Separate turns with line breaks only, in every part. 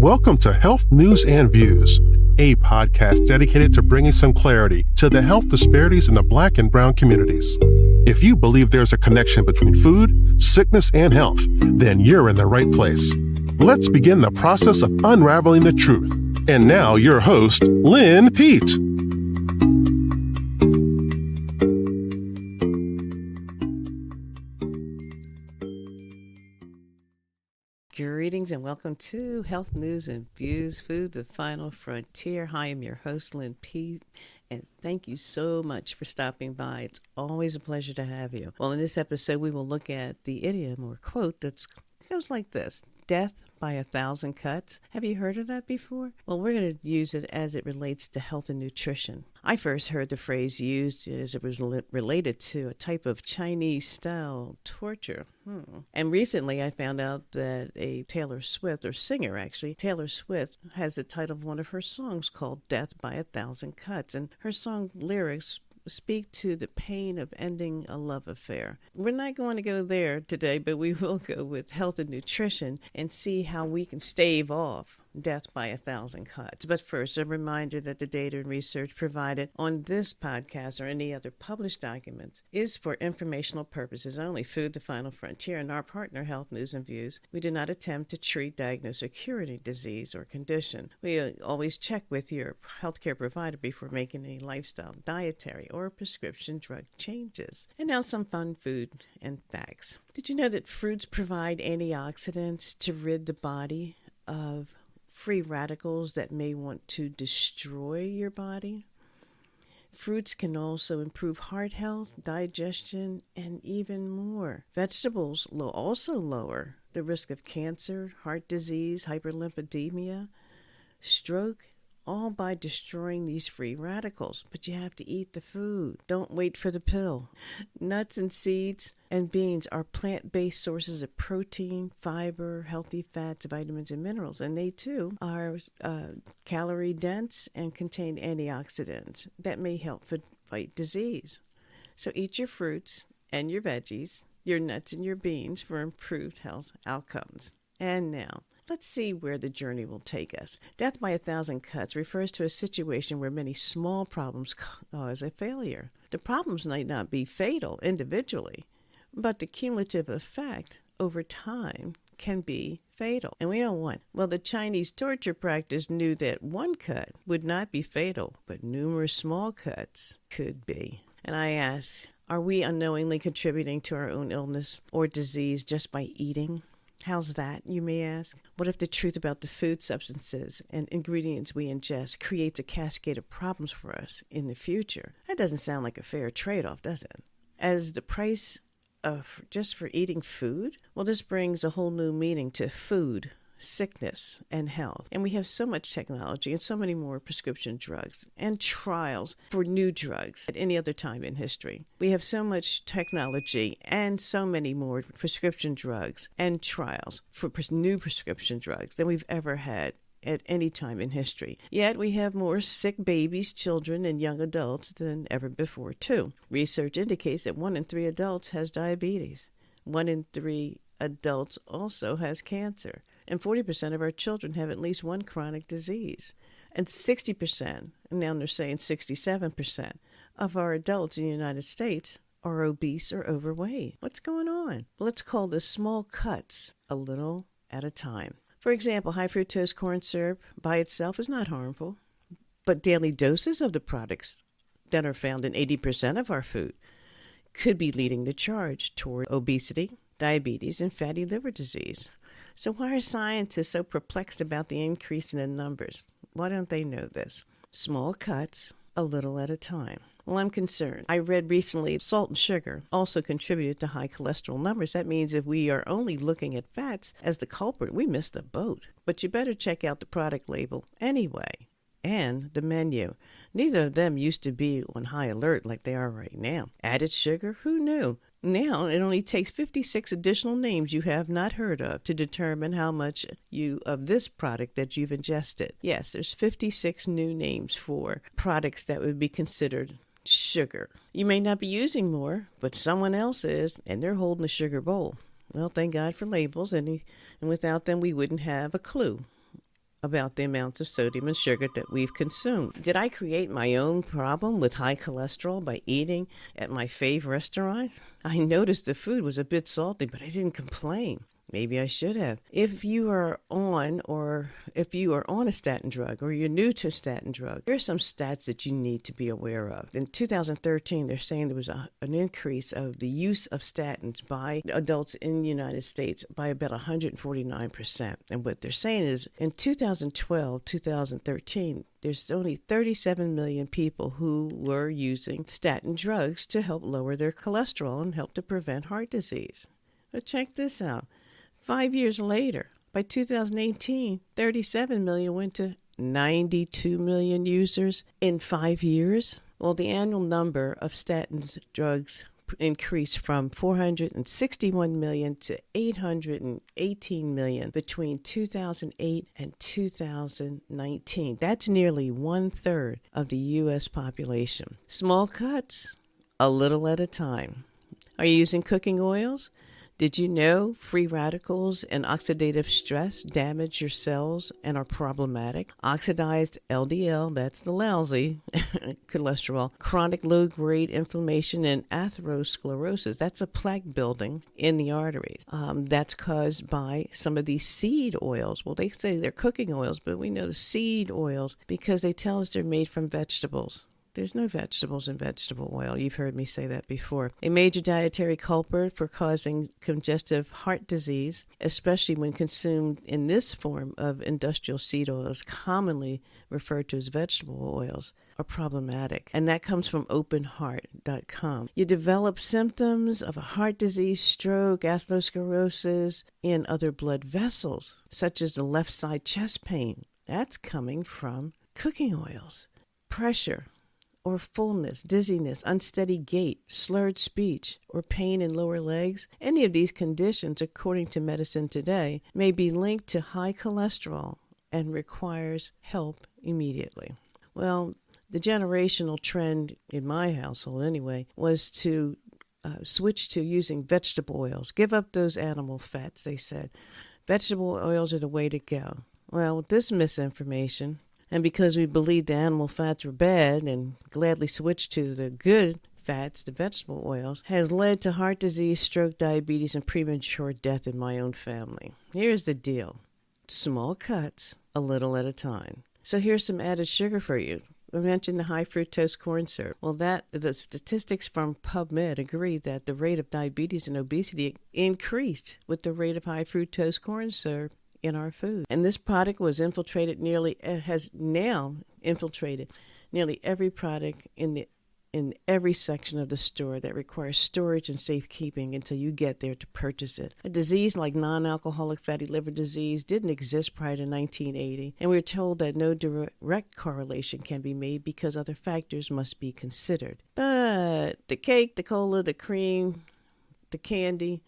Welcome to Health News and Views, a podcast dedicated to bringing some clarity to the health disparities in the Black and Brown communities. If you believe there's a connection between food, sickness, and health, then you're in the right place. Let's begin the process of unraveling the truth. And now your host, Lynn Pete.
Greetings and welcome to Health News and Views, Food, the Final Frontier. Hi, I'm your host, Lynn Pete, and thank you so much for stopping by. It's always a pleasure to have you. Well, in this episode, we will look at the idiom or quote that goes like this: death by 1,000 cuts. Have you heard of that before? Well, we're going to use it as it relates to health and nutrition. I first heard the phrase used as it was related to a type of Chinese-style torture. And recently I found out that Taylor Swift has the title of one of her songs called Death by 1,000 Cuts. And her song lyrics speak to the pain of ending a love affair. We're not going to go there today, but we will go with health and nutrition and see how we can stave off death by 1,000 cuts. But first, a reminder that the data and research provided on this podcast or any other published documents is for informational purposes only. Food, the Final Frontier, and our partner, Health News and Views, we do not attempt to treat, diagnose, or cure any disease or condition. We always check with your healthcare provider before making any lifestyle, dietary, or prescription drug changes. And now some fun food and facts. Did you know that fruits provide antioxidants to rid the body of free radicals that may want to destroy your body? Fruits can also improve heart health, digestion, and even more. Vegetables also lower the risk of cancer, heart disease, hyperlipidemia, stroke, all by destroying these free radicals. But you have to eat the food. Don't wait for the pill. Nuts and seeds and beans are plant-based sources of protein, fiber, healthy fats, vitamins, and minerals. And they, too, are calorie-dense and contain antioxidants that may help fight disease. So eat your fruits and your veggies, your nuts and your beans for improved health outcomes. And now, let's see where the journey will take us. Death by 1,000 cuts refers to a situation where many small problems cause a failure. The problems might not be fatal individually, but the cumulative effect over time can be fatal. And we don't want. Well, the Chinese torture practice knew that one cut would not be fatal, but numerous small cuts could be. And I ask, are we unknowingly contributing to our own illness or disease just by eating? How's that, you may ask? What if the truth about the food substances and ingredients we ingest creates a cascade of problems for us in the future? That doesn't sound like a fair trade-off, does it? As the price of just for eating food? Well, this brings a whole new meaning to food, sickness, and health. And we have so much technology and so many more prescription drugs and trials for new drugs at any other time in history. We have so much technology and so many more prescription drugs and trials for new prescription drugs than we've ever had at any time in history. Yet we have more sick babies, children, and young adults than ever before, too. Research indicates that 1 in 3 adults has diabetes. 1 in 3 adults also has cancer. And 40% of our children have at least one chronic disease. And 60%, and now they're saying 67%, of our adults in the United States are obese or overweight. What's going on? Well, let's call this small cuts a little at a time. For example, high fructose corn syrup by itself is not harmful, but daily doses of the products that are found in 80% of our food could be leading the charge toward obesity, diabetes, and fatty liver disease. So why are scientists so perplexed about the increase in the numbers? Why don't they know this? Small cuts, a little at a time. Well, I'm concerned. I read recently salt and sugar also contributed to high cholesterol numbers. That means if we are only looking at fats as the culprit, we missed the boat. But you better check out the product label anyway and the menu. Neither of them used to be on high alert like they are right now. Added sugar? Who knew? Now, it only takes 56 additional names you have not heard of to determine how much of this product that you've ingested. Yes, there's 56 new names for products that would be considered sugar. You may not be using more, but someone else is, and they're holding a sugar bowl. Well, thank God for labels, and without them, we wouldn't have a clue about the amounts of sodium and sugar that we've consumed. Did I create my own problem with high cholesterol by eating at my fave restaurant? I noticed the food was a bit salty, but I didn't complain. Maybe I should have. If you are on a statin drug or you're new to a statin drug, there are some stats that you need to be aware of. In 2013, they're saying there was an increase of the use of statins by adults in the United States by about 149%. And what they're saying is in 2012, 2013, there's only 37 million people who were using statin drugs to help lower their cholesterol and help to prevent heart disease. But check this out. 5 years later, by 2018, 37 million went to 92 million users in 5 years. Well, the annual number of statin drugs increased from 461 million to 818 million between 2008 and 2019. That's nearly 1/3 of the U.S. population. Small cuts, a little at a time. Are you using cooking oils? Did you know free radicals and oxidative stress damage your cells and are problematic? Oxidized LDL, that's the lousy cholesterol, chronic low-grade inflammation, and atherosclerosis, that's a plaque building in the arteries. That's caused by some of these seed oils. Well, they say they're cooking oils, but we know the seed oils because they tell us they're made from vegetables. There's no vegetables in vegetable oil. You've heard me say that before. A major dietary culprit for causing congestive heart disease, especially when consumed in this form of industrial seed oils, commonly referred to as vegetable oils, are problematic. And that comes from openheart.com. You develop symptoms of a heart disease, stroke, atherosclerosis in other blood vessels, such as the left side chest pain. That's coming from cooking oils. Pressure or fullness, dizziness, unsteady gait, slurred speech, or pain in lower legs, any of these conditions, according to Medicine Today, may be linked to high cholesterol and requires help immediately. Well, the generational trend in my household anyway was to switch to using vegetable oils. Give up those animal fats, they said. Vegetable oils are the way to go. Well, this misinformation, and because we believed the animal fats were bad and gladly switched to the good fats, the vegetable oils, has led to heart disease, stroke, diabetes, and premature death in my own family. Here's the deal. Small cuts, a little at a time. So here's some added sugar for you. I mentioned the high fructose corn syrup. Well, the statistics from PubMed agree that the rate of diabetes and obesity increased with the rate of high fructose corn syrup in our food. And this product has now infiltrated nearly every product in every section of the store that requires storage and safekeeping until you get there to purchase it. A disease like non-alcoholic fatty liver disease didn't exist prior to 1980, and we're told that no direct correlation can be made because other factors must be considered. But the cake, the cola, the cream, the candy,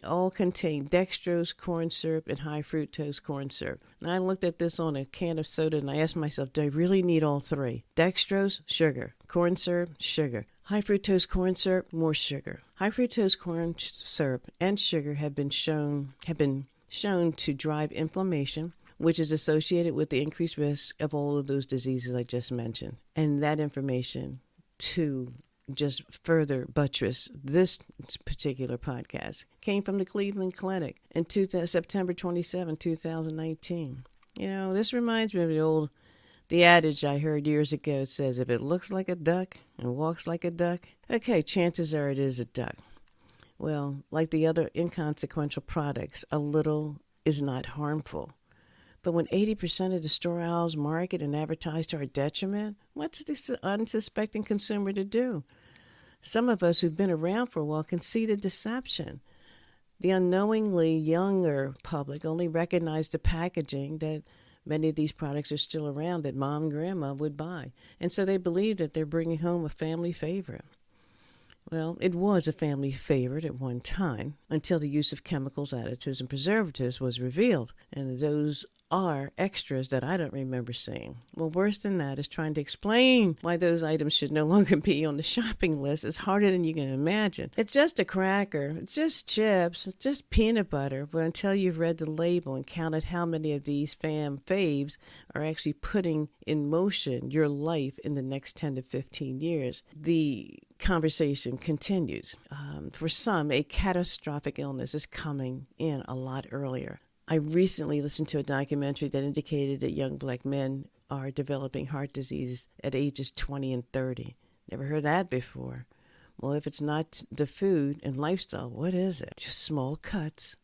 all contain dextrose, corn syrup, and high fructose corn syrup. And I looked at this on a can of soda and I asked myself, do I really need all three? Dextrose, sugar. Corn syrup, sugar. High fructose corn syrup, more sugar. High fructose corn syrup and sugar have been shown to drive inflammation, which is associated with the increased risk of all of those diseases I just mentioned. And that information, to just further buttress this particular podcast, came from the Cleveland Clinic in September 27, 2019. You know, this reminds me of the adage I heard years ago. It says, if it looks like a duck and walks like a duck, okay, chances are it is a duck. Well, like the other inconsequential products, a little is not harmful. But when 80% of the store aisles market and advertise to our detriment, what's this unsuspecting consumer to do? Some of us who've been around for a while can see the deception. The unknowingly younger public only recognize the packaging that many of these products are still around that mom and grandma would buy. And so they believe that they're bringing home a family favorite. Well, it was a family favorite at one time until the use of chemicals, additives, and preservatives was revealed. And those are extras that I don't remember seeing. Well, worse than that is trying to explain why those items should no longer be on the shopping list is harder than you can imagine. It's just a cracker, it's just chips, it's just peanut butter. But until you've read the label and counted how many of these fam faves are actually putting in motion your life in the next 10 to 15 years, the conversation continues. For some, a catastrophic illness is coming in a lot earlier. I recently listened to a documentary that indicated that young black men are developing heart disease at ages 20 and 30. Never heard that before. Well, if it's not the food and lifestyle, what is it? Just small cuts,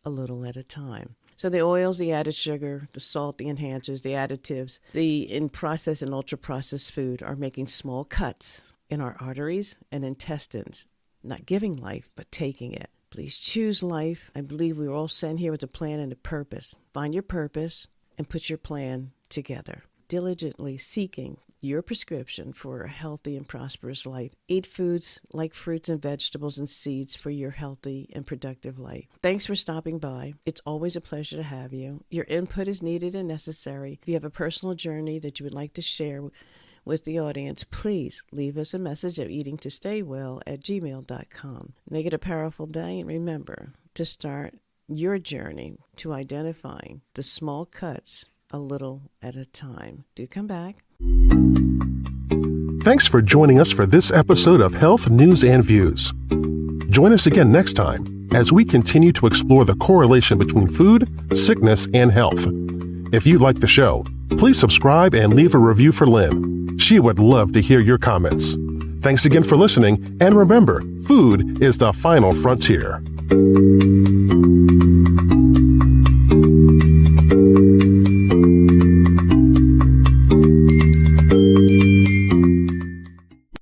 a little at a time. So the oils, the added sugar, the salt, the enhancers, the additives, the in-processed and ultra-processed food are making small cuts in our arteries and intestines, not giving life, but taking it. Please choose life. I believe we were all sent here with a plan and a purpose. Find your purpose and put your plan together. Diligently seeking your prescription for a healthy and prosperous life. Eat foods like fruits and vegetables and seeds for your healthy and productive life. Thanks for stopping by. It's always a pleasure to have you. Your input is needed and necessary. If you have a personal journey that you would like to share with the audience, please leave us a message at eatingtostaywell@gmail.com. Make it a powerful day, and remember to start your journey to identifying the small cuts a little at a time. Do come back.
Thanks for joining us for this episode of Health News and Views. Join us again next time as we continue to explore the correlation between food, sickness, and health. If you like the show, please subscribe and leave a review for Lynn. She would love to hear your comments. Thanks again for listening, and remember, food is the final frontier.